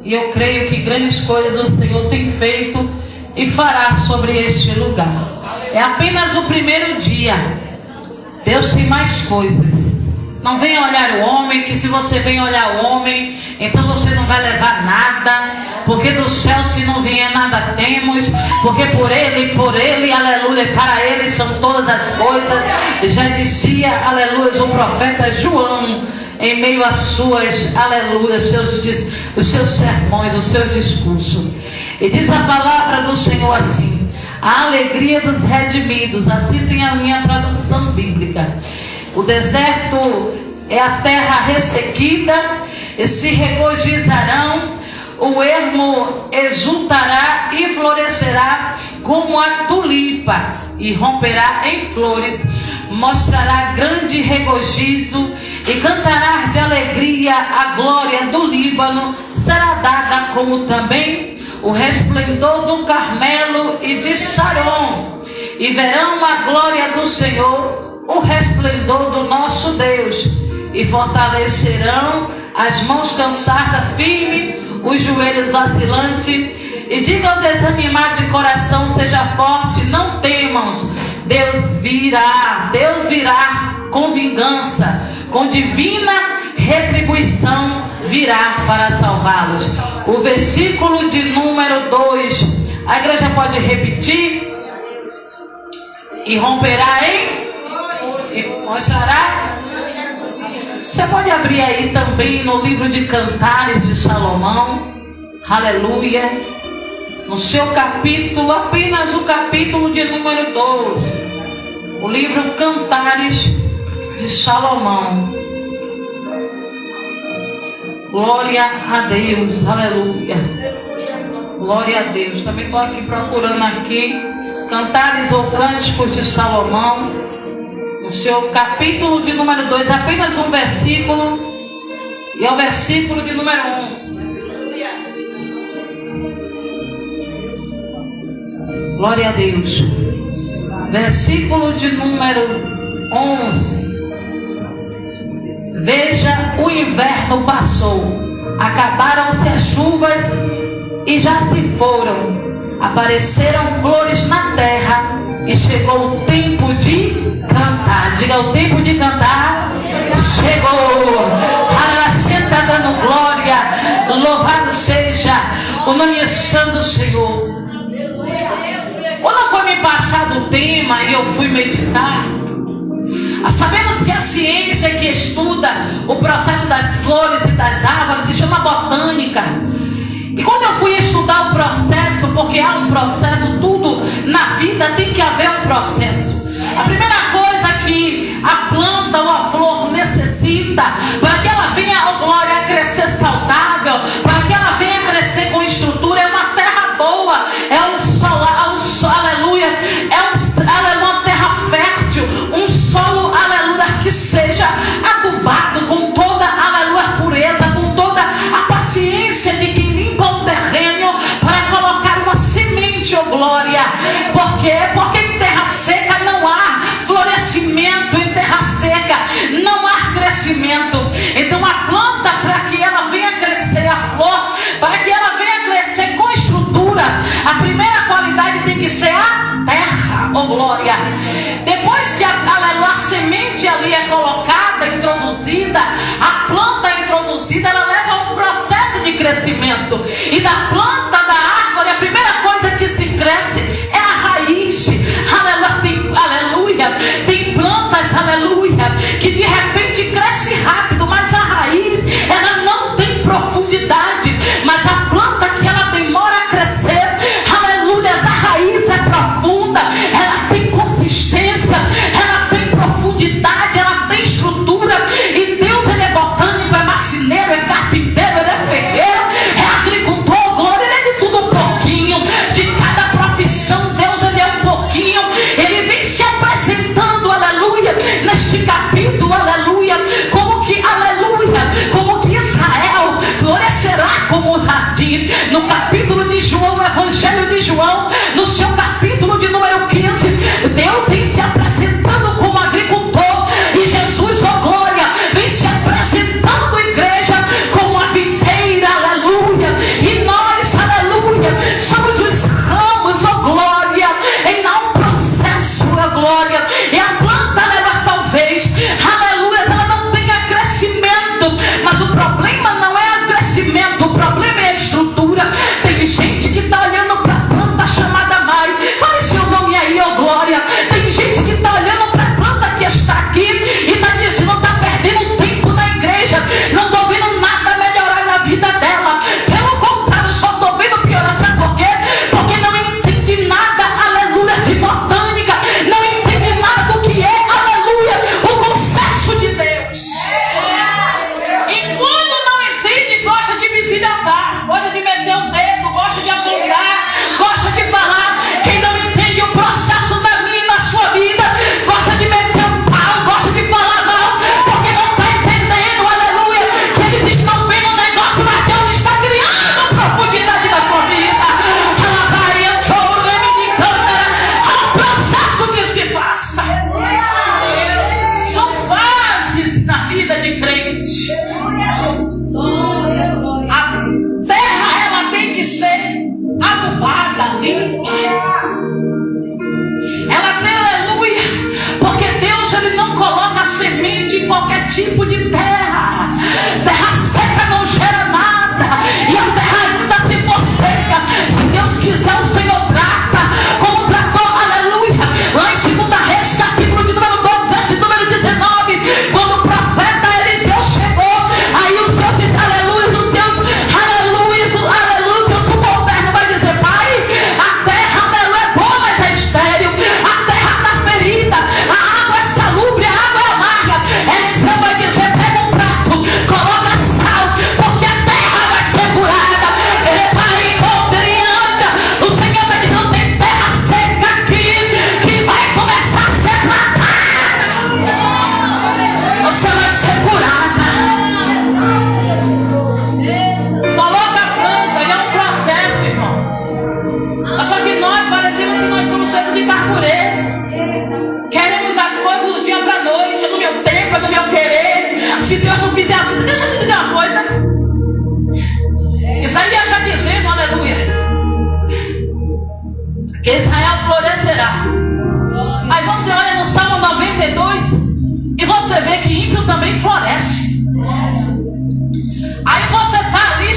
E eu creio que grandes coisas o Senhor tem feito e fará sobre este lugar. É apenas o primeiro dia. Deus tem mais coisas. Não venha olhar o homem, que se você vem olhar o homem, então você não vai levar nada. Porque do céu, se não vier nada, temos. Porque por ele, aleluia, para ele são todas as coisas. Já dizia, aleluia, o profeta João, em meio às suas, aleluia, os seus sermões, os seus discursos. E diz a palavra do Senhor assim: a alegria dos redimidos. Assim tem a minha tradução bíblica. O deserto é a terra ressequida, e se regozijarão, o ermo exultará e florescerá como a tulipa, e romperá em flores, mostrará grande regozijo, e cantará de alegria. A glória do Líbano será dada, como também o resplendor do Carmelo e de Saron, e verão a glória do Senhor, o resplendor do nosso Deus, e fortalecerão as mãos cansadas, firme os joelhos vacilantes, e diga ao desanimado de coração: seja forte, não temam. Deus virá com vingança, com divina retribuição virá para salvá-los. O versículo de número 2, a igreja pode repetir? E romperá e mostrará. Você pode abrir aí também no livro de Cantares de Salomão, aleluia, no seu capítulo, apenas o capítulo de número 2, o livro Cantares de Salomão. Glória a Deus, aleluia, glória a Deus. Também estou aqui procurando aqui Cantares ou Cânticos de Salomão, no seu capítulo de número 2, apenas um versículo, e é o versículo de número 11. Glória a Deus. Versículo de número 11. Veja, o inverno passou, acabaram-se as chuvas e já se foram, apareceram flores na terra, e chegou o tempo de cantar. Diga: o tempo de cantar chegou. Aleluia, senta dando glória. Louvado seja o nome santo do Senhor. Quando foi me passado o tema e eu fui meditar, sabemos que a ciência que estuda o processo das flores e das árvores se chama botânica. E quando eu fui estudar o processo, porque há um processo, tudo na vida tem que haver um processo. A primeira coisa que a planta ou a flor necessita para que ela venha, ó glória, a crescer saudável, para que ela venha a crescer com estrutura, é uma terra boa, é um solo, aleluia, uma terra fértil, um solo, aleluia, que seja adubado com toda, aleluia, pureza, com toda a paciência de quem limpa um terreno para colocar uma semente, ó glória. Por quê? Porque em terra seca não há florescimento, em terra seca não há crescimento. Então a planta, para que ela venha crescer, a flor, para que ela venha crescer com estrutura, a primeira qualidade tem que ser a terra, ó glória. Depois que a semente ali é colocada, introduzida, a planta é introduzida, ela leva a um processo de crescimento. E da planta, da árvore, a primeira coisa que se cresce é a raiz. Aleluia. Tem plantas, aleluia, que de repente cresce rápido, mas a raiz, ela não tem profundidade. Mas a planta que ela demora a crescer, aleluia, a raiz é profunda, ela tem consistência, ela tem profundidade, ela tem estrutura. E Deus, ele é botânico, é marceneiro, é carpinteiro, ele é ferreiro, é agricultor, glória, ele é de tudo um pouquinho. De cada profissão, Deus, ele é um pouquinho. Ele vem se apresentando, aleluia, neste capítulo, aleluia, como que, aleluia, como que Israel florescerá como um jardim. No capítulo de João, no Evangelho de João, no seu capítulo de número 15, Deus vem se apresentando como agricultor, e Jesus, ó glória, vem se apresentando, igreja, como a videira, aleluia,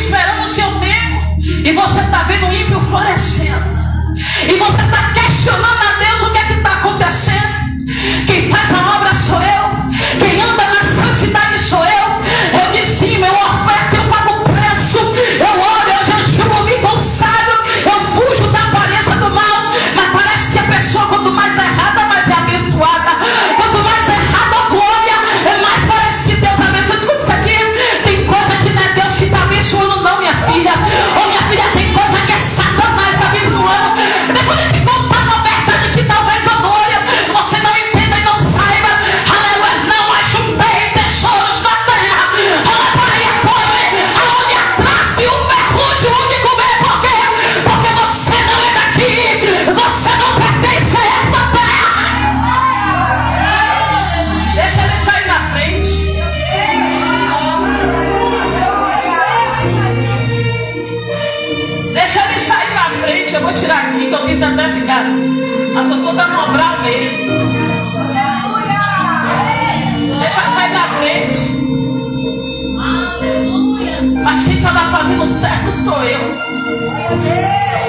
esperando o seu tempo. E você está vendo o ímpio florescendo. E você está questionando a Deus o que é que está acontecendo. Quem faz a obra sou eu. Quem anda na santidade sou eu. Eu dizimo, eu oferto, eu pago preço. Eu oro, eu jejuo, me consagro. Eu fujo da aparência do mal. Mas parece que a pessoa, quanto mais errada, mais é abençoada. Quanto mais errada a glória, mais parece que Deus abençoa. Escuta isso aqui. Tem coisa que não é Deus que está abençoando, não, minha filha. Ô, minha filha, tem coisa que é Satanás abençoando. Deixa eu te contar uma verdade que talvez a glória você não entenda e não saiba. Aleluia, não ajuntei tesouros na terra. Aleluia, come aonde a traça e o ferrugem onde comer. Por quê? Porque você não é daqui. Você não pertence a essa terra. Deixa ele sair na frente. Deixa ele sair na frente. Eu vou tirar aqui, que eu tento até ficar. Mas eu estou dando obrar mesmo. Deixa eu sair na frente. Mas quem estava fazendo certo sou eu.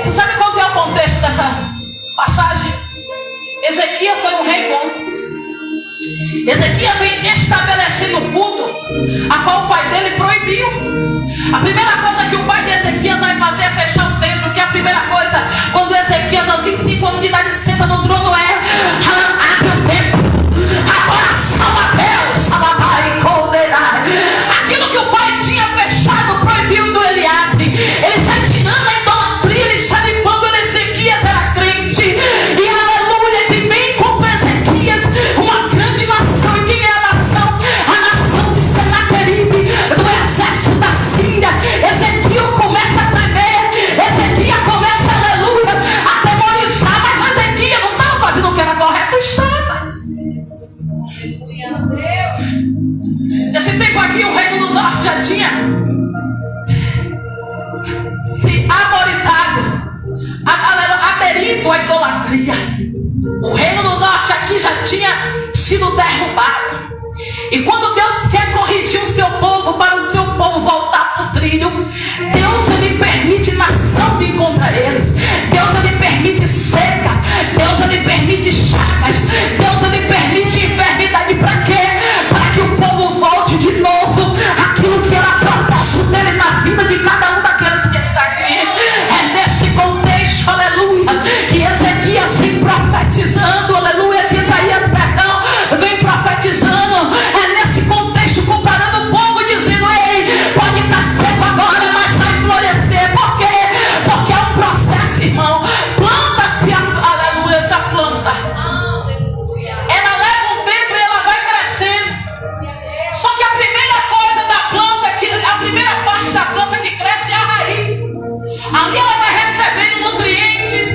Você sabe qual que é o contexto dessa passagem? Ezequias foi um rei bom. Ezequias vem estabelecendo o culto a qual o pai dele proibiu. A primeira coisa que o pai de Ezequias vai fazer é fechar o templo. Que a primeira coisa, quando Ezequias aos 25 anos de idade senta no trono, abre o templo. Adoração a Deus, Sabatai, Colderai. Aquilo que o pai tinha fechado, proibiu, do ele abre. Ele está tirando a idolatria. Ele está limpando. Ezequias era crente. E aleluia, que vem contra Ezequias, uma grande nação. E quem é a nação? A nação de Senaqueribe, do exército da Síria. Ezequiel começa a tremer. Ezequiel começa, aleluia, a atemorizar. Mas Ezequiel não estava fazendo o que era correto, estava. Esse tempo aqui o reino do norte já tinha se amoritado, aderido à idolatria. O reino do norte aqui já tinha sido derrubado. E quando Deus quer corrigir o seu povo, para o seu povo voltar para o trilho, Deus ele permite nação vir contra eles. Deus ele permite seca. Deus ele permite chagas. Deus ele permite enfermidade. Para quê? Para que o povo volte de novo aquilo que era propósito dele na vida de cada um daqueles que está aqui. É nesse contexto, aleluia, que Ezequias vem profetizando, aleluia, que Isaías, perdão, vem profetizando. É nesse contexto, comparando o povo, dizendo: ei, pode estar seco agora, mas vai florescer. Por quê? Porque é um processo, irmão. Planta-se, aleluia, essa planta. Ela leva um tempo e ela vai crescendo. Só que a primeira coisa da planta, a primeira parte da planta que cresce é a raiz. Ali ela vai recebendo nutrientes,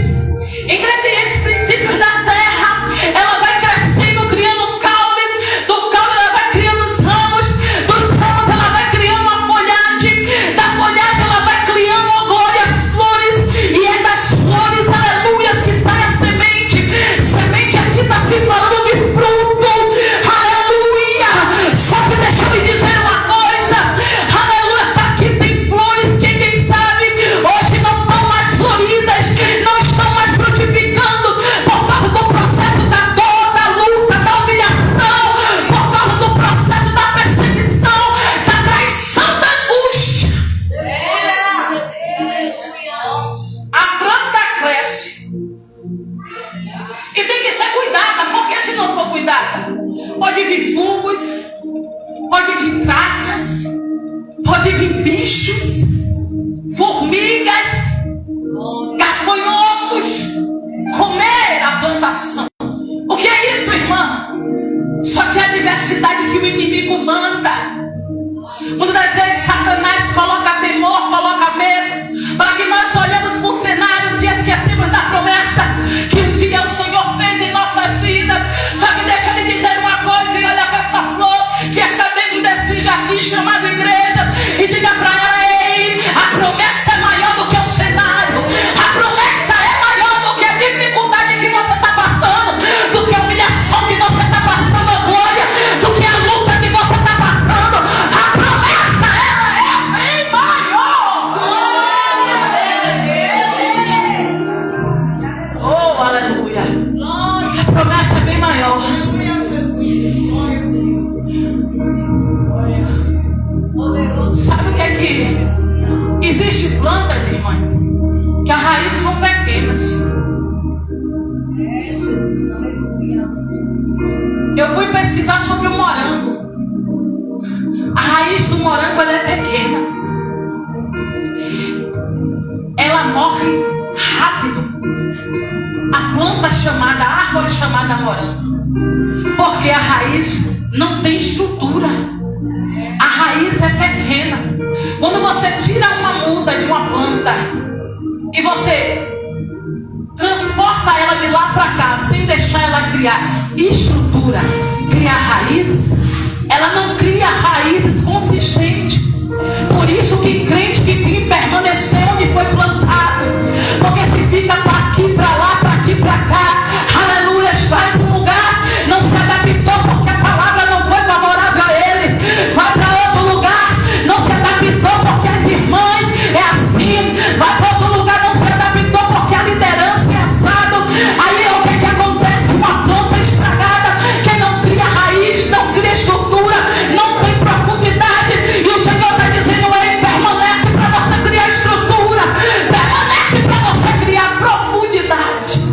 ingredientes, princípios da terra. Ela vai crescendo, criando caule. Do caule ela vai criando os ramos. Dos ramos ela vai criando uma folhagem. Da folhagem ela vai criando agora as flores. E é das flores, aleluia, que sai a semente. Semente aqui está se falando de fruto. Aleluia. Só que deixa eu lhe dizer uma coisa. Aleluia, tá aqui tem flores que quem sabe hoje não estão mais floridas, não estão mais frutificando por causa do processo da dor, da luta, da humilhação, por causa do processo da perseguição, da traição, da angústia. A planta cresce e tem que ser cuidada, porque se não for cuidada, pode vir fungos, pode vir traças, pode vir bichos, formigas, gafanhotos, comer a plantação. O que é isso, irmã? Só que é a diversidade que o inimigo manda. Muitas vezes Satanás coloca temor, coloca medo, para que nós olhemos por cenários e esquecemos da promessa que um dia o Senhor fez em nossas vidas. Só que deixa eu lhe dizer uma coisa, e olha para essa flor que está dentro desse jardim chamado igreja, e diga para ela: ei, Existem plantas, irmãs, que as raízes são pequenas. Eu fui pesquisar sobre o morango. A raiz do morango ela é pequena. Ela morre rápido. A planta chamada, a árvore chamada morango. Porque a raiz não tem estrutura. A raiz é pequena. Quando você tira uma muda de uma planta e você transporta ela de lá para cá, sem deixar ela criar estrutura, criar raízes, ela não cria raízes consistentes. Por isso que crente que tem que permanecer onde foi plantado. Porque se fica para aqui, para lá, para aqui, para cá, aleluia, vai para um lugar, não se adaptou porque a palavra não foi favorável a ele. Vai para outro lugar, não se adaptou porque as irmãs é assim. Vai para outro lugar, não se adaptou porque a liderança é assado. Aí o que acontece? Uma planta estragada que não cria raiz, não cria estrutura, não tem profundidade. E o Senhor está dizendo: ei, permanece para você criar estrutura, permanece para você criar profundidade.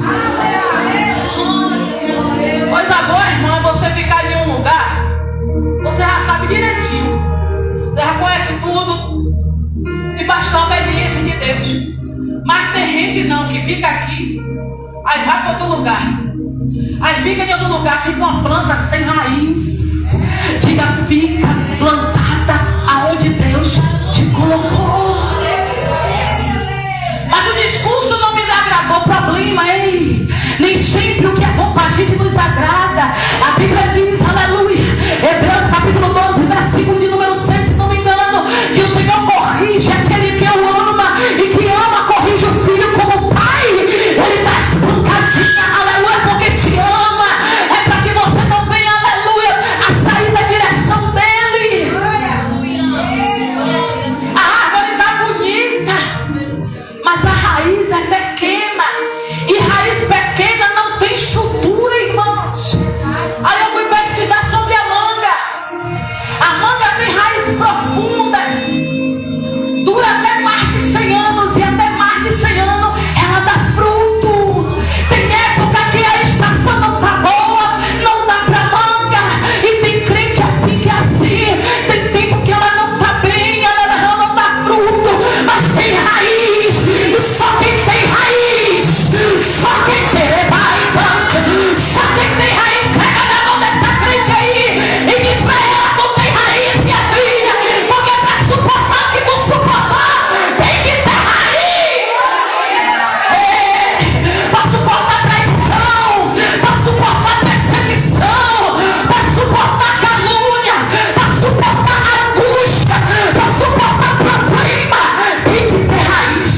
Coisa boa, irmã, você ficar em um lugar, você já sabe direitinho, você já conhece tudo, debaixo da obediência de Deus. Mas tem gente não, que fica aqui, aí vai para outro lugar, aí fica em outro lugar, fica uma planta sem raiz. Diga, fica plantada aonde Deus te colocou. Mas o discurso não me agradou. Problema, ei, nem sempre o que é bom para a gente nos agrada. A Bíblia diz, aleluia, Hebreus capítulo 12, versículo de número 6, se não me engano, que o Senhor corrige aquele que o ama, e que ama corrige o filho como o pai. Ele dá essa pancadinha, aleluia, porque te ama. É para que você não venha, aleluia, a sair da direção dele. A árvore está bonita, mas a raiz é pequena. E raiz pequena não tem estrutura, irmãos. Aí eu fui pesquisar sobre a manga. A manga tem raízes profundas, dura até mais de 100 anos, e até mais de 100 anos ela dá fruto. Tem época que a estação não está boa, não dá para manga, e tem crente assim que é assim. Tem tempo que ela não está bem, ela não dá fruto, mas tem raiz. E só quem tem raiz, só quem tem rebaixante, só quem tem raiz, pega na mão dessa crente aí e diz pra ela: tu tem raiz, minha filha, porque para suportar o que tu suportar, tem que ter raiz. Para suportar traição, para suportar perseguição, para suportar calúnia, para suportar angústia, para suportar problema, tem que ter raiz.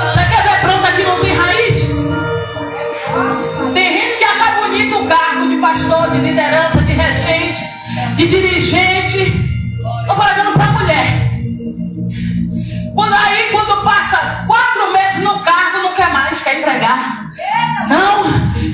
Você quer ver planta que não tem raiz? Tem gente que acha bonito o cargo de pastor, de liderança, de regente, de dirigente. Estou falando para mulher. Quando passa 4 meses no cargo, não quer mais, quer entregar. Não,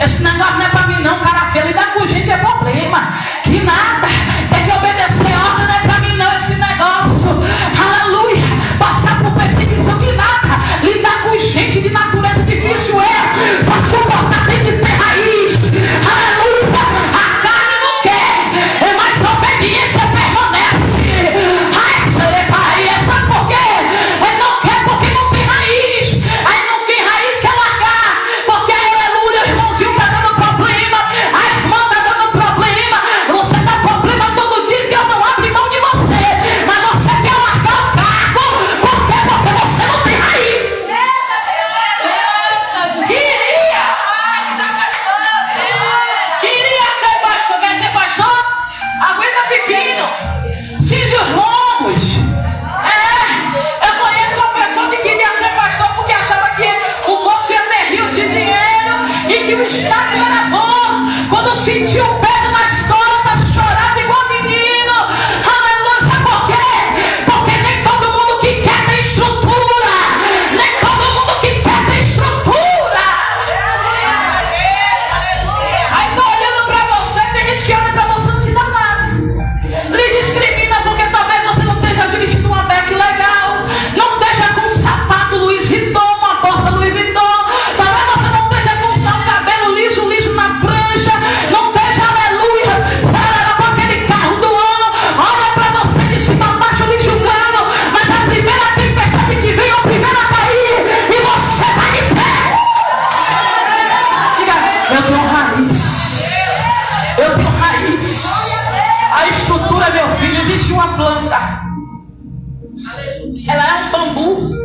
esse negócio não é para mim não, cara feio. Lidar com gente é problema. Que nada, tem que obedecer a ordem, não é para mim não esse negócio. Aleluia, passar por perseguição, que nada. Lidar com gente de natureza difícil é. Para suportar tem que ter raiz. Aleluia, a carne não quer, mas a obediência permanece. Sabe por quê? Ele não quer porque não tem raiz. Aí não tem raiz, quer largar. Porque, aleluia, o irmãozinho está dando problema. Ela é um bambu.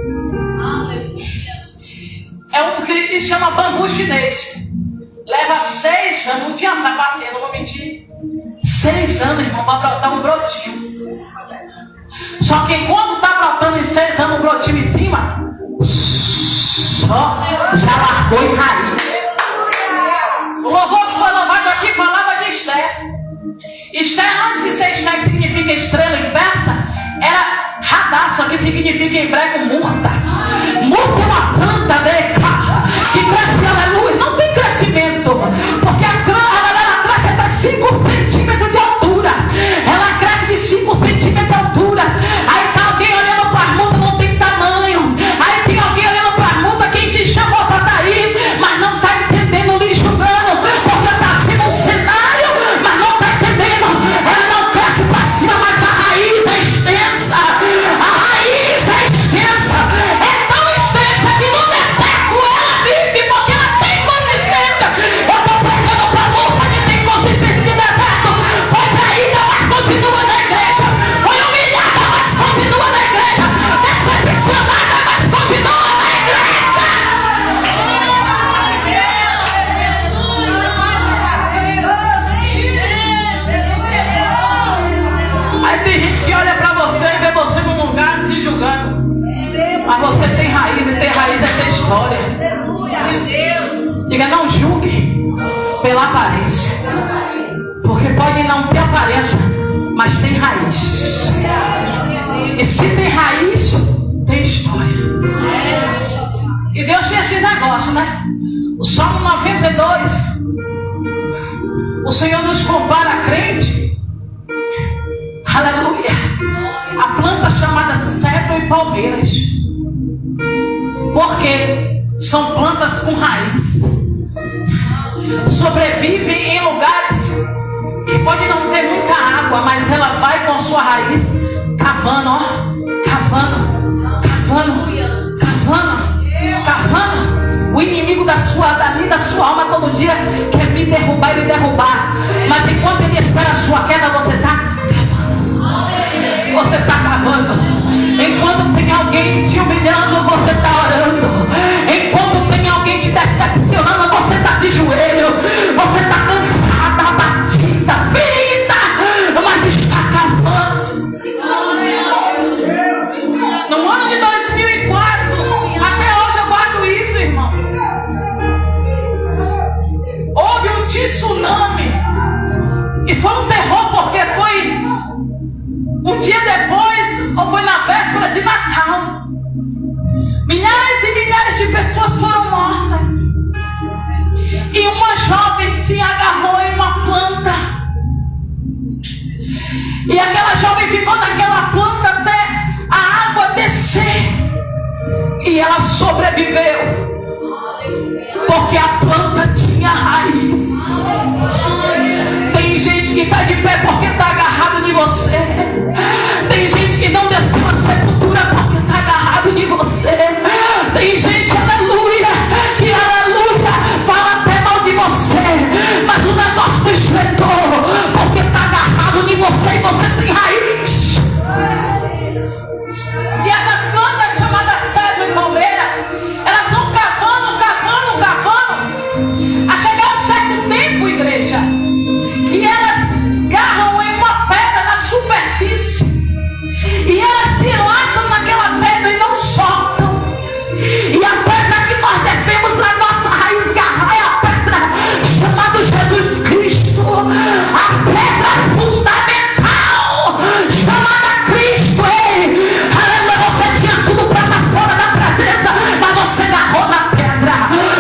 É um que chama bambu chinês. Leva 6 anos, não tinha trapaceiro, não vou mentir. 6 anos, irmão, para brotar um brotinho. Só que quando está brotando em 6 anos um brotinho em cima, só já largou em raiz. O louvor que foi louvado aqui falava de Esther. Esther, antes de ser Esther, que significa estrela em persa, era Hadassah, que significa em hebraico murta. Murta é uma planta que cresce, aleluia, não tem crescimento, porque ela cresce até 5 centímetros de altura. Ela cresce de 5 centímetros de altura. Aí tá alguém olhando para as mudas, não tem tamanho. Aí tem alguém olhando para as mudas, quem te chamou para estar aí, mas não está entendendo, lhe julgando, porque está tendo um cenário, mas não está entendendo. Ela não cresce para cima, mas a raiz é extensa. A raiz é extensa. É tão extensa que no deserto ela vive, porque ela tem consistência. Eu estou pregando para a moça que tem consistência de deserto. Foi traída, mas continua na igreja. Foi humilhada, mas continua na igreja. Decepcionada, mas continua na igreja. Aí tem gente que olha pra você e vê você num lugar te julgando. Mas você tem raiz, e ter raiz é ter história. Diga, não julgue pela aparência. Porque pode não ter aparência, mas tem raiz. E se tem raiz, tem história. E Deus tinha esse negócio, né? O Salmo 92, o Senhor nos compara a crente, aleluia, a planta chamada cedro e palmeiras. Porque são plantas com raiz. Sobrevivem em lugares que pode não ter muita água, mas ela vai com sua raiz cavando, ó, cavando, cavando, cavando, cavando. O inimigo da sua alma todo dia quer me derrubar e me derrubar. Mas enquanto ele espera a sua queda, você está cavando. Você está cavando. Enquanto tem alguém te humilhando, você está orando. Enquanto tem alguém te decepcionando, você está de joelho. Você está cansada, abatida, ferida, mas está cavando. No ano de 2004, até hoje eu guardo isso, irmão. Houve um tsunami. E foi um terror, porque foi um dia depois, ou foi na véspera de Natal. Milhares e milhares de pessoas foram mortas. E uma jovem se agarrou em uma planta. E aquela jovem ficou naquela planta até a água descer. E ela sobreviveu. Porque a planta tinha raiz. Tem gente que está de pé porque está agarrado em você. Tem gente que não desceu a sepultura porque está agarrado em você. Tem gente, aleluia, que aleluia, fala até mal de você, mas o negócio espetou porque está agarrado em você e você tem raiz. E essas plantas chamadas cedro e palmeira, elas vão cavando, cavando, cavando, a chegar um certo tempo, igreja, que elas agarram em uma pedra na superfície e elas se laçam naquela pedra e não soltam. E a pedra que nós devemos a nossa raiz garrar é a pedra chamada Jesus Cristo, a pedra fundamental chamada Cristo. Ei, aleluia, você tinha tudo para estar fora da presença, mas você agarrou na pedra.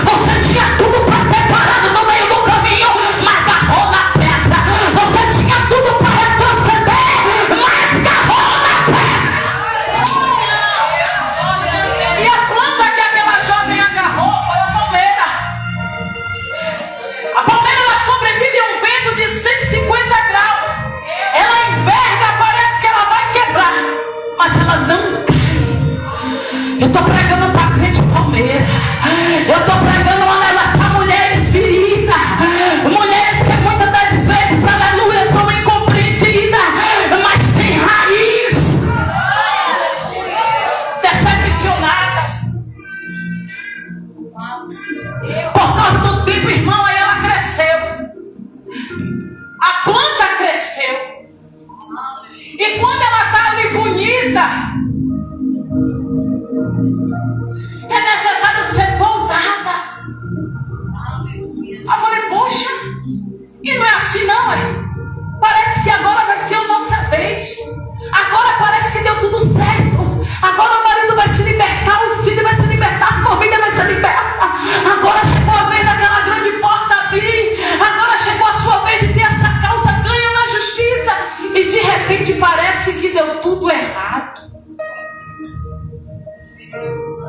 Você tinha tudo para ter parado no meio do caminho, mas agarrou na pedra. Você tinha tudo para retroceder, mas agarrou na pedra. E a planta que aquela jovem agarrou foi a palmeira. A palmeira, ela sobrevive a um vento de 150 graus. Ela enverga, parece que ela vai quebrar, mas ela não cai. Eu estou pregando para crente palmeira. Eu estou pregando para mulheres feridas, mulheres que muitas das vezes, aleluia, são incompreendidas, mas tem raiz.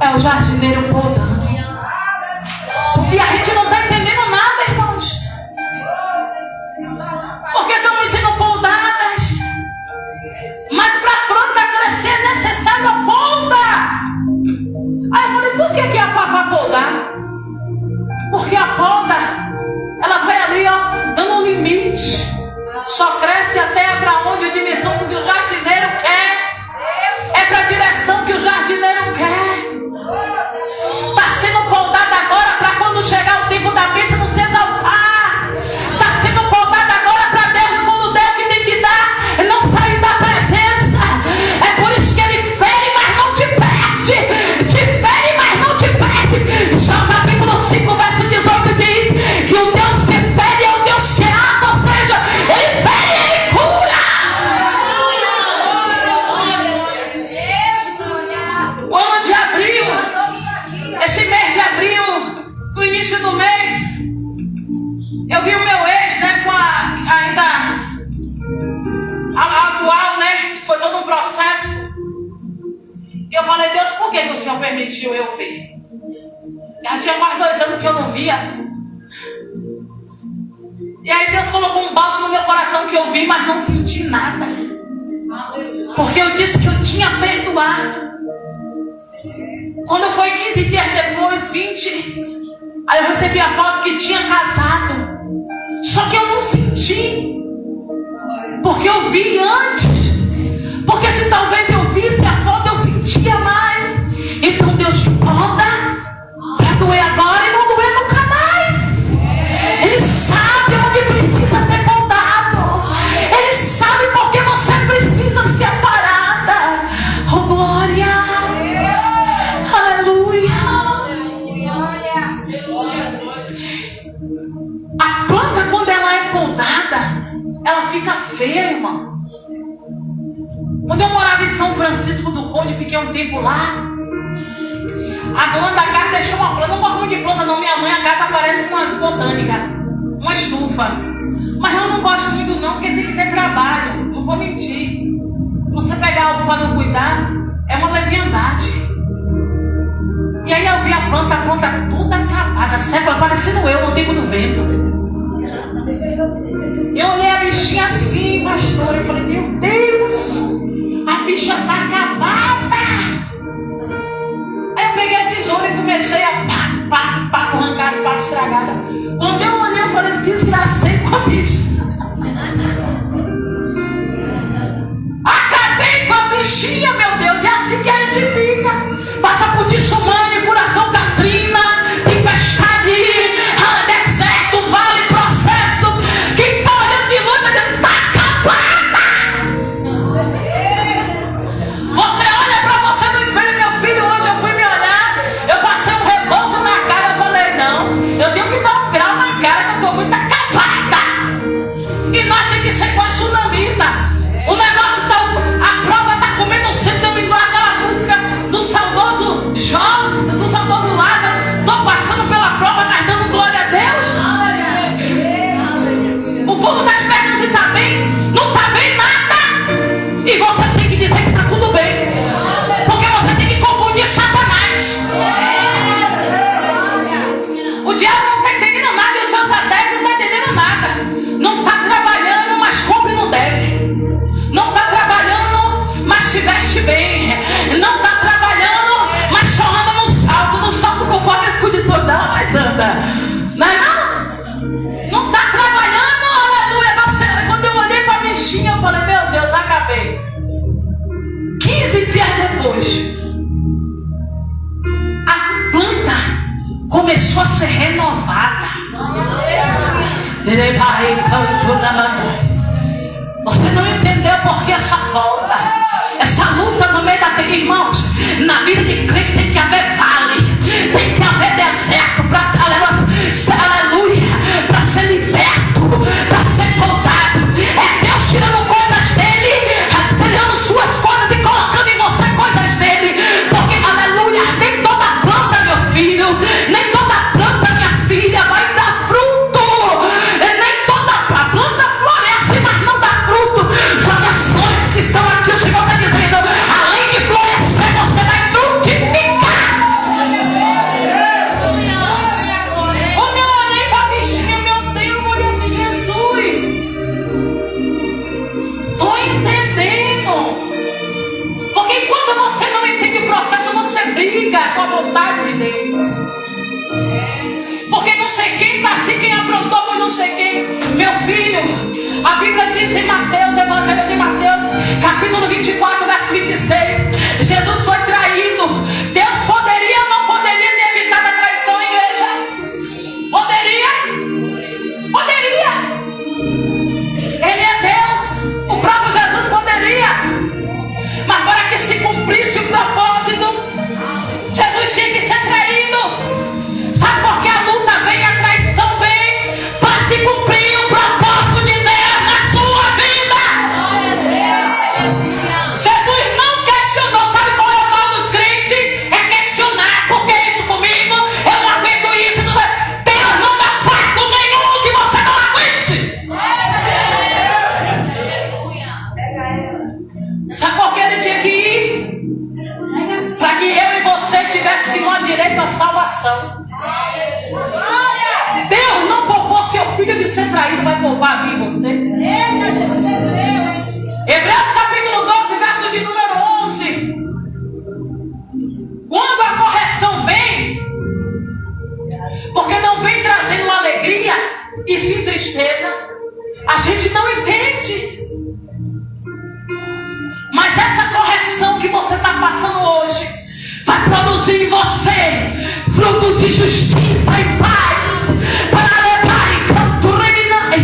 É o jardineiro podando. E a gente não está entendendo nada, irmãos. Porque estamos sendo podadas. Mas para a planta crescer é necessário a poda. Aí eu falei, por que é para podar? Porque a poda, ela vai ali, ó, dando um limite. Só cresce até para onde a direção que o jardineiro quer. É para a direção que o jardineiro quer. Está sendo podada agora para quando chegar o tempo da bênção não se exaltar. Está sendo podada agora para Deus, quando der o que tem que dar, não sair da presença. É por isso que ele fere, mas não te perde. Te fere, mas não te perde. João capítulo 5, verso 18 diz que o Deus que fere é o Deus que ata, ou seja, ele fere e ele cura. O ano de abril, esse mês de abril, no início do mês, eu vi o meu ex, né, com ainda a atual, né, foi todo um processo. E eu falei, Deus, por que o Senhor permitiu eu ver? Já tinha mais 2 anos que eu não via. E aí Deus colocou um bálsamo no meu coração que eu vi, mas não senti nada. Porque eu disse que eu tinha perdoado. Quando foi 15 dias depois, 20, aí eu recebi a foto que tinha casado. Só que eu não senti. Porque eu vi antes. Porque se talvez eu visse a foto, eu sentia mais. Então Deus te poda para doer agora e não doer nunca mais. Ele sabe onde precisa ser podado. Ele sabe porque você precisa ser parada. Oh, glória. Aleluia. A planta, quando ela é podada, ela fica feia, irmão. Quando eu morava em São Francisco do Conde, fiquei um tempo lá. A dona da casa deixou uma planta. Não gosto muito de planta, não. Minha mãe, a casa parece uma botânica, uma estufa. Mas eu não gosto muito, não, porque tem que ter trabalho. Não vou mentir. Você pegar algo para não cuidar é uma leviandade. E aí eu vi a planta toda acabada, seca, parecendo eu no tempo do vento. Eu olhei a bichinha assim, pastor, eu falei, meu Deus, a bicha está acabada. Aí eu peguei a tesoura e comecei a arrancar as partes estragadas. Quando eu olhei, eu falei, desgracei com a bicha. Acabei com a bichinha, meu Deus, é assim que a gente fica. Passa por tsunami, furacão Katrina, tempestade, deserto, vale, processo. Quem está olhando de longe está acabada. Você olha para você no espelho, meu filho. Hoje eu fui me olhar, eu passei um reboco na cara. Eu falei, não, eu tenho que dar um grau na cara, que eu estou muito acabada. E nós temos que ser igual a tsunamita. O negócio está, a prova está comendo sempre, igual aquela música do saudoso Jó, do saudoso Lázaro. Estou passando pela prova, mas dando glória a Deus. O povo está te perguntando se está bem. Não está bem nada. E você tem que dizer que está tudo bem. Porque você tem que confundir Satanás. O diabo não está entendendo nada. E os seus adeptos não estão entendendo nada. Não está trabalhando, mas compra e não deve. Não está trabalhando, mas se veste bem. Não está trabalhando, mas só anda no salto conforme as condições dela, mas anda. Não é não? Não está trabalhando, aleluia. Quando eu olhei para a bichinha, eu falei, meu Deus, acabei. 15 dias depois, a planta começou a ser renovada. Você não entendeu por que essa volta, essa luta no meio da terra, irmãos. Na vida de crente tem que haver vale, tem que haver deserto para aleluia, para ser liberto, para ser podado. É Deus tirando coisas dele, tirando suas coisas e colocando em você coisas dele. Porque aleluia, nem toda planta, meu filho, nem toda planta, minha filha, vai dar fruto. Nem toda a planta floresce, mas não dá fruto. Só que as flores que estão briga com a vontade de Deus. Porque não sei quem está assim, quem aprontou foi não sei quem. Meu filho, a Bíblia diz em Mateus, Evangelho de Mateus, capítulo 24, verso 26, Jesus foi traído. Deus poderia ou não poderia ter evitado a traição, igreja? Poderia? Poderia. Ele é Deus. O próprio Jesus poderia. Mas para que se cumprisse o propósito, Jesus tinha que ser traído. Sabe por que a luta vem, a traição vem? Para se cumprir o propósito de Deus na sua vida. Jesus não questionou. Sabe qual é o mal dos crentes? É questionar. Por que isso comigo? Eu não aguento isso. Deus não dá fardo nenhum que você não aguente. Sabe por que ele tinha que ir? Para que eu e você tivéssemos a direito à salvação. Deus não poupou seu filho de ser traído, vai poupar a mim e você. Hebreus capítulo 12, verso de número 11. Quando a correção vem, porque não vem trazendo alegria e sim tristeza, a gente não entende. Mas essa correção que você está passando hoje vai produzir em você fruto de justiça e paz, para levar em canto reminante,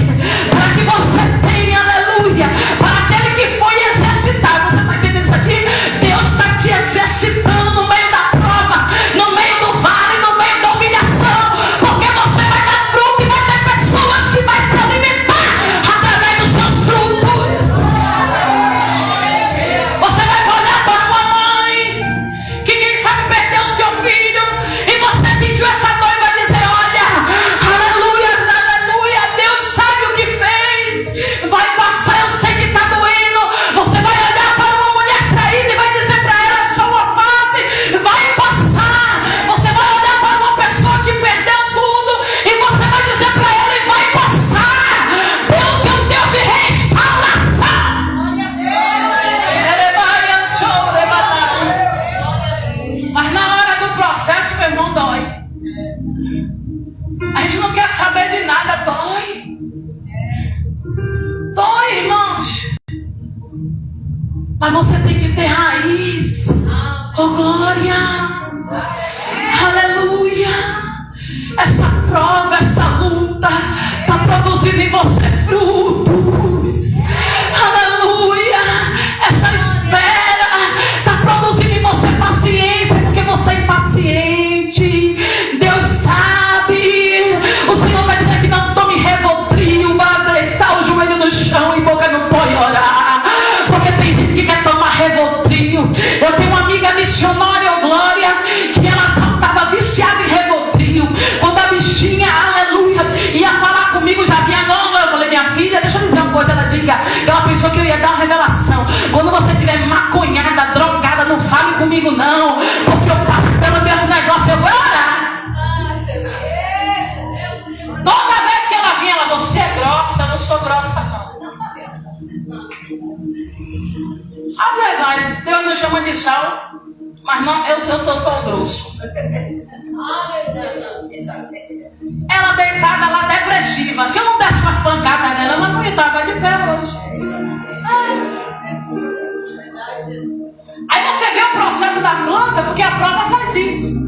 para que você tenha, aleluia, para aquele que foi exercitado. Você está entendendo isso aqui? Deus está te exercitando no meio da prova, no meio do vale, no meio da humilhação, porque você vai dar fruto e vai ter pessoas que vai se alimentar através dos seus frutos. Você vai olhar para uma mãe que quem sabe perdeu o seu filho, e você sentiu essa dor e vai dizer: olha, aleluia, aleluia, Deus sabe o que fez, vai passar, eu sei que está doendo. Você vai olhar para uma mulher traída e vai dizer para ela: é só uma fase, vai passar. Você vai olhar para uma pessoa que perdeu tudo e você vai dizer para ela: e vai passar. Deus é um Deus de restauração. Mas na hora do processo, meu irmão, dói. A gente não quer saber de nada, dói. Dói, irmãos. Mas você tem que ter raiz. Oh, glória. Aleluia. Essa prova, essa luta está produzindo em você frutos. Aleluia. Essa espera está produzindo em você paciência, porque você é impaciente. Deus sabe. O Senhor vai dizer que não tome Rivotril para deitar o joelho no chão e boca no pó e orar. Porque tem gente que quer tomar Rivotril. Eu tenho uma amiga missionária, oh, glória, que ela estava viciada em Rivotril. Quando a bichinha, aleluia, ia falar comigo, já vinha, não. Eu falei: minha filha, deixa eu dizer uma coisa. Ela pensou que eu ia dar uma revelação. Quando você estiver maconhada, drogada, não fale comigo não, porque eu passo pelo mesmo negócio, eu vou orar. Toda vez que ela vinha, ela: você é grossa. Eu não sou grossa não. A verdade, Deus nos chama de sal, mas não, eu sou só grosso. Ela deitada lá, depressiva. Se eu não desse uma pancada nela, ela não estava de pé hoje. Aí você vê o processo da planta, porque a prova faz isso.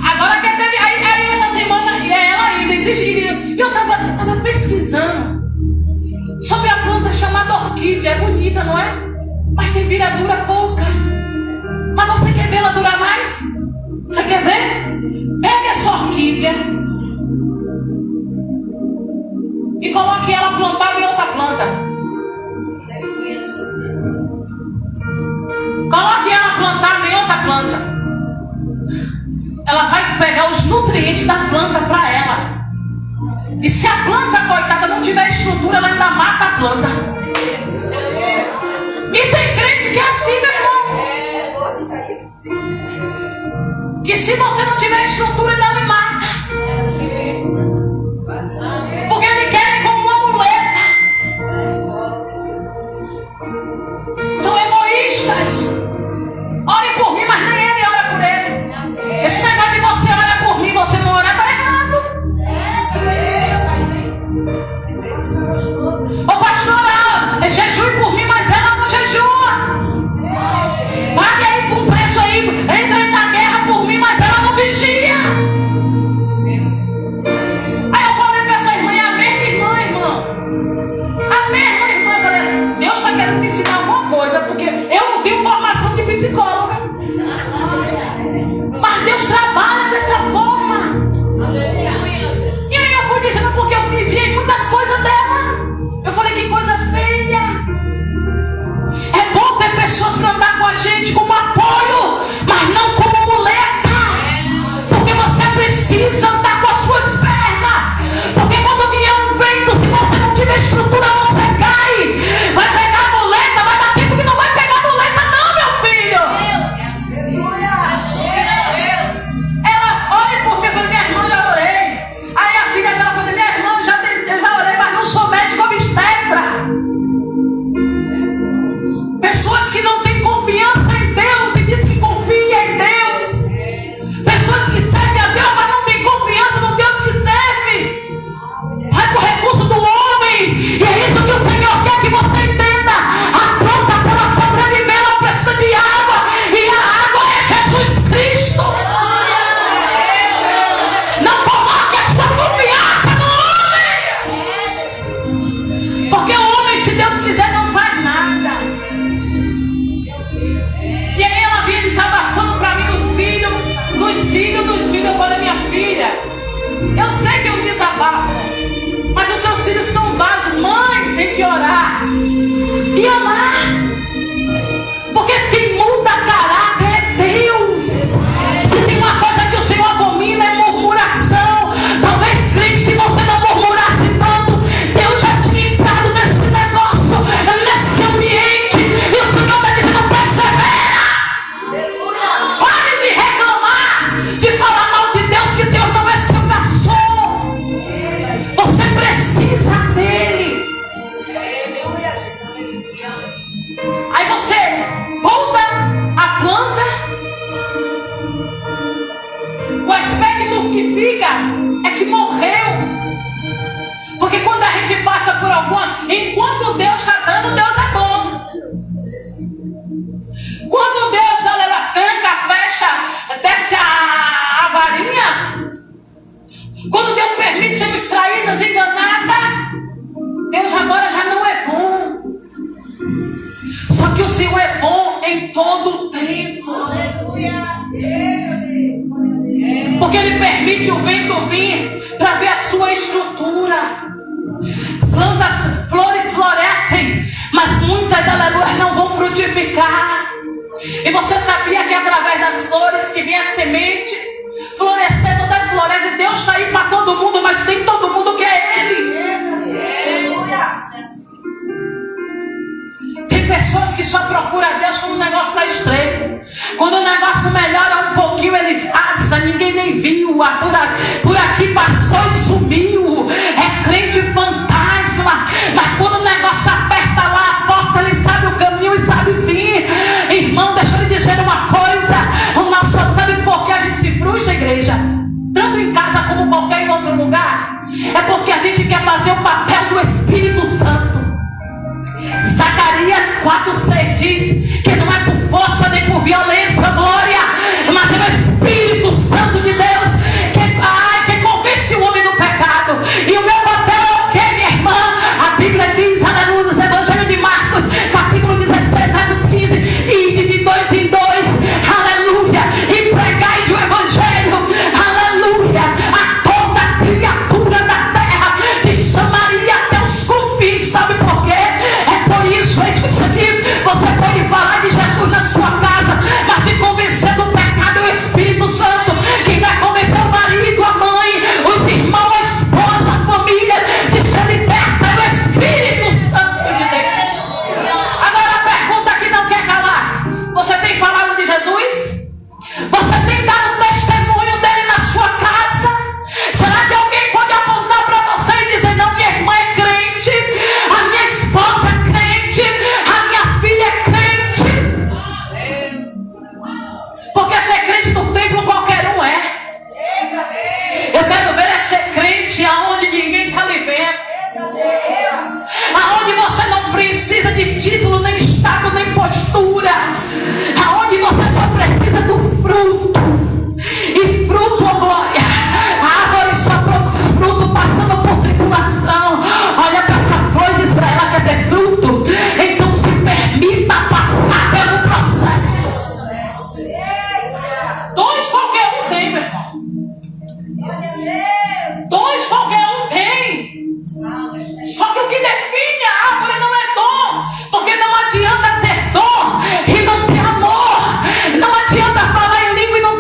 Agora que teve, aí essa semana, ela ainda existe. E eu estava pesquisando sobre a planta chamada orquídea. É bonita, não é? Mas tem viradura pouca. Mas você quer ver ela durar mais? Você quer ver? Pega essa orquídea e coloque ela plantada em outra planta. Coloque ela plantada em outra planta. Ela vai pegar os nutrientes da planta para ela. E se a planta, coitada, não tiver estrutura, ela ainda mata a planta. E tem crente que é assim, meu irmão. Que se você não tiver estrutura, ainda me mata. Porque ele quer como uma muleta. São egoístas. Orem por mim, mas nem é filhos dos filhos. Eu falei, minha filha, eu sei que eu desabafo, mas os seus filhos são vasos. Mãe, tem que orar e amar, porque quem muda caráter é Deus. Se tem uma coisa que o Senhor abomina é murmuração. Talvez, crente, se você não murmurasse tanto, Deus já tinha entrado nesse negócio, nesse ambiente, e o Senhor está dizendo, persevera. Pare de reclamar, de falar mal de Deus, que Deus não é seu garçom. Você precisa dele. Aí você poda a planta, o aspecto que fica é que morreu. Porque quando a gente passa por alguma, enquanto Deus está dando, Deus é bom. Quando Deus, olha, ela tranca, fecha, desce a varinha. Quando Deus permite sermos traídas, enganadas, Deus agora já não é bom. Só que o Senhor é bom em todo o tempo. Porque Ele permite o vento vir para ver a sua estrutura. Plantas, flores florescem, mas muitas, aleluia, não vão frutificar. E você sabia que através das flores que vinha a semente, florescendo das flores, e Deus está aí para todo mundo, mas nem todo mundo quer Ele. Tem pessoas que só procuram Deus quando o negócio está estreito. Quando o negócio melhora um pouquinho, Ele passa, ninguém nem viu. Por aqui passou e sumiu. É crente fantasma. Mas quando o negócio aperta lá a porta, Ele sabe o caminho e sabe vir. Irmão, deixa eu lhe dizer uma coisa. O nosso, sabe por que a gente se frustra, igreja? Tanto em casa como qualquer outro lugar. É porque a gente quer fazer o papel do Espírito Santo. Zacarias 4:6 diz que não é por força nem por violência, glória, mas é o Espírito Santo de Deus que convence o homem do pecado. E o meu papel é o que, minha irmã? A Bíblia diz, aleluia, no Evangelho de Marcos, capítulo 16, versos 15, e de 2 em 2, aleluia, e pregai o Evangelho, aleluia, a toda criatura da terra, que chamaria até os confins. Sabe por quê? Por isso, isso aqui, você pode falar de Jesus na sua casa, mas de convencer do pecado é o Espírito Santo. Quem vai convencer o marido, a mãe, os irmãos, a esposa, a família, de ser liberta é o Espírito Santo de Deus. Agora a pergunta que não quer calar: você tem falado de Jesus? Você tem dado testemunho dele na sua casa? Será que alguém pode apontar para você e dizer, não, minha irmã é crente, a minha esposa é crente, a minha filha é crente? Porque ser crente do templo qualquer um é. Eu quero ver é ser crente aonde ninguém está lhe vendo, aonde você não precisa de título, nem status, nem postura, aonde você só precisa do fruto. E fruto, oh glória, a árvore só produz fruto passando por tribulação. Olha para essa flor e diz para ela: quer ter fruto? Então se permita passar pelo processo. Dons qualquer um tem, meu irmão. Dons qualquer um tem. Só que o que define a árvore não é dom. Porque não adianta ter dom e não ter amor. Não adianta falar em língua e não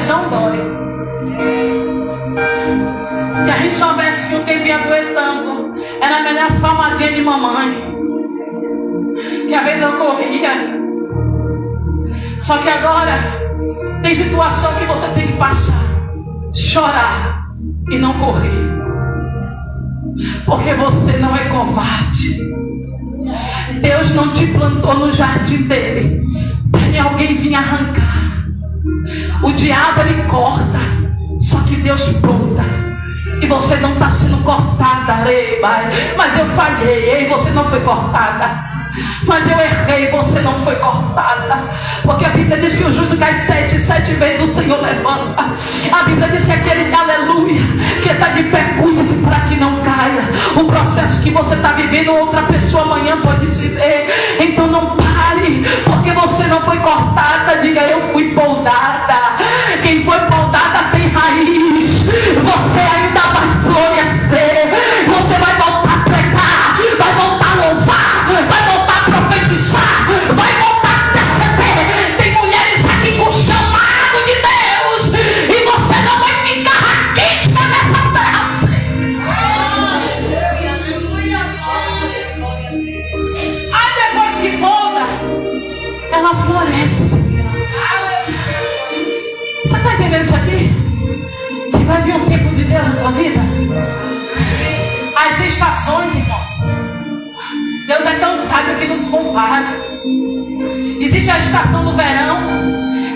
correção dói. Se a gente soubesse que o tempo ia doer tanto, era melhor as palmadinhas de mamãe. Que às vezes eu corria. Só que agora tem situação que você tem que passar, chorar e não correr. Porque você não é covarde. Deus não te plantou no jardim dele para que alguém vinha arrancar. O diabo ele corta, só que Deus planta. E você não está sendo cortada, mas eu falhei, e você não foi cortada. Mas eu errei, você não foi cortada. Porque a Bíblia diz que o justo cai 7 vezes o Senhor levanta. A Bíblia diz que aquele aleluia que está de pé, cuide para que não caia. O processo que você está vivendo, outra pessoa amanhã pode viver. Então não pare, porque você não foi cortada. Diga, eu fui poldada. Quem foi poldada tem raiz. Você ainda vai florescer. Você vai voltar a pregar, vai voltar a louvar, vai voltar a profetizar, vai voltar a receber. Tem mulheres aqui com chamado de Deus e você não vai ficar raquítica nessa terra. Aí depois que molda, ela floresce. Você está entendendo isso aqui? Que vai vir um tempo de Deus na tua vida. As estações, irmãos. Deus é tão sábio que nos compara. Existe a estação do verão.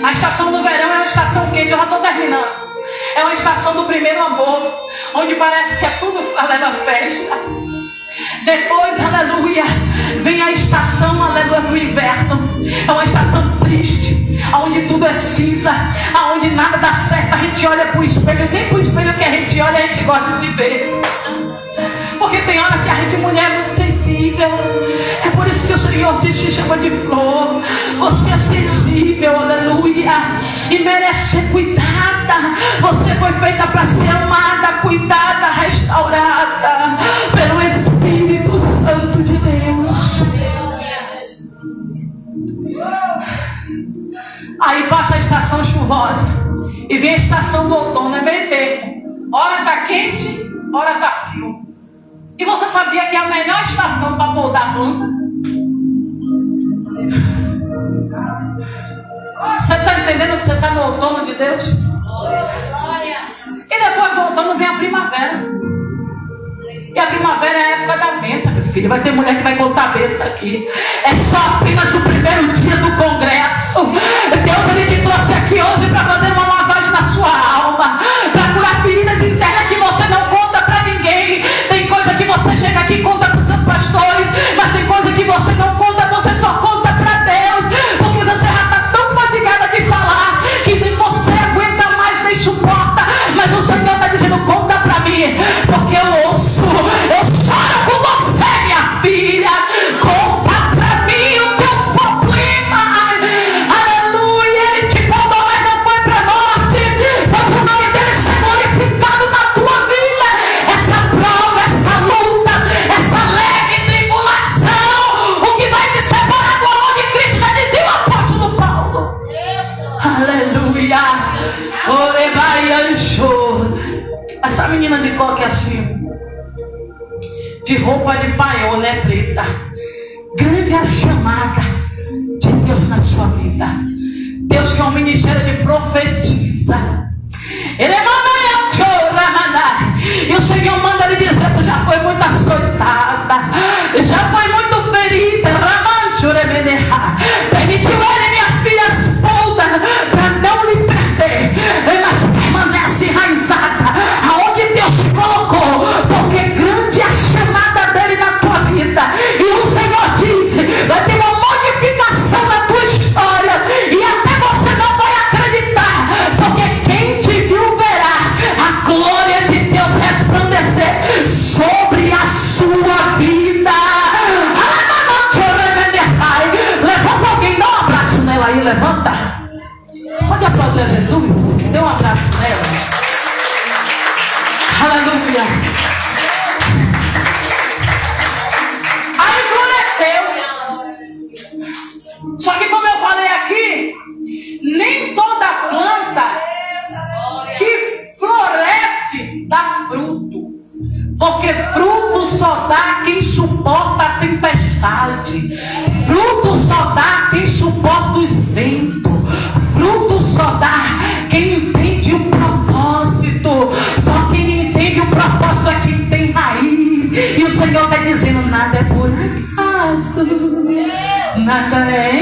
A estação do verão é uma estação quente. Eu já estou terminando. É uma estação do primeiro amor, onde parece que é tudo aleluia festa. Depois, aleluia, vem a estação, aleluia, do inverno. É uma estação triste, onde tudo é cinza, onde nada dá certo. A gente olha para o espelho, nem para o espelho que a gente olha, a gente gosta de se ver. Porque tem hora que a gente, mulher, é muito sensível. É por isso que o Senhor te chama de flor. Você é sensível, aleluia, e merece ser cuidada. Você foi feita para ser amada, cuidada, restaurada pelo Espírito Santo de Deus. Aí passa a estação chuvosa e vem a estação do outono, é meio termo. Hora está quente, hora está frio. E você sabia que é a melhor estação para moldar a planta? Você está entendendo que você está no outono de Deus? E depois do outono vem a primavera. E a primavera é a época da bênção, meu filho. Vai ter mulher que vai contar a bênção aqui. É só apenas o primeiro dia do congresso. Deus ele te trouxe aqui hoje para fazer uma lavagem na sua alma, para curar feridas internas que você não conta para ninguém. Tem coisa que você chega aqui e conta para os seus pastores, mas tem coisa que você não conta, você só conta para Deus. Porque você já está tão fatigada de falar que nem você aguenta mais, nem suporta. Mas o Senhor está dizendo, conta para mim, porque eu ouço, eu choro com você, minha filha. Conta para mim os teus problemas. Aleluia, ele te mandou, mas não foi para a morte, foi para o nome dele ser glorificado na tua vida. Essa prova, essa luta, essa leve tribulação, o que vai te separar do amor de Cristo, já dizia o apóstolo Paulo. Aleluia. Essa menina de coque assim, de roupa de paiol, né, preta. Grande a chamada de Deus na sua vida. Deus tem um ministério de profetiza. Ele manda e o Senhor manda lhe dizer, tu já foi muito açoitada, já foi muito ferida. Permitiu ele, minha filha, esposa, para não lhe perder, mas permanece enraizada aonde Deus te colocou, porque grande é a chamada dele na tua vida. E o Senhor disse, vai ter uma modificação na tua história, e até você não vai acreditar, porque quem te viu verá a glória de Deus resplandecer sobre a sua vida. Levanta alguém, dá um abraço nela aí, levanta. Pode aplaudir a Jesus? Dê um abraço nela. Aleluia. Aí floresceu. Só que como eu falei aqui, nem toda planta Nazaré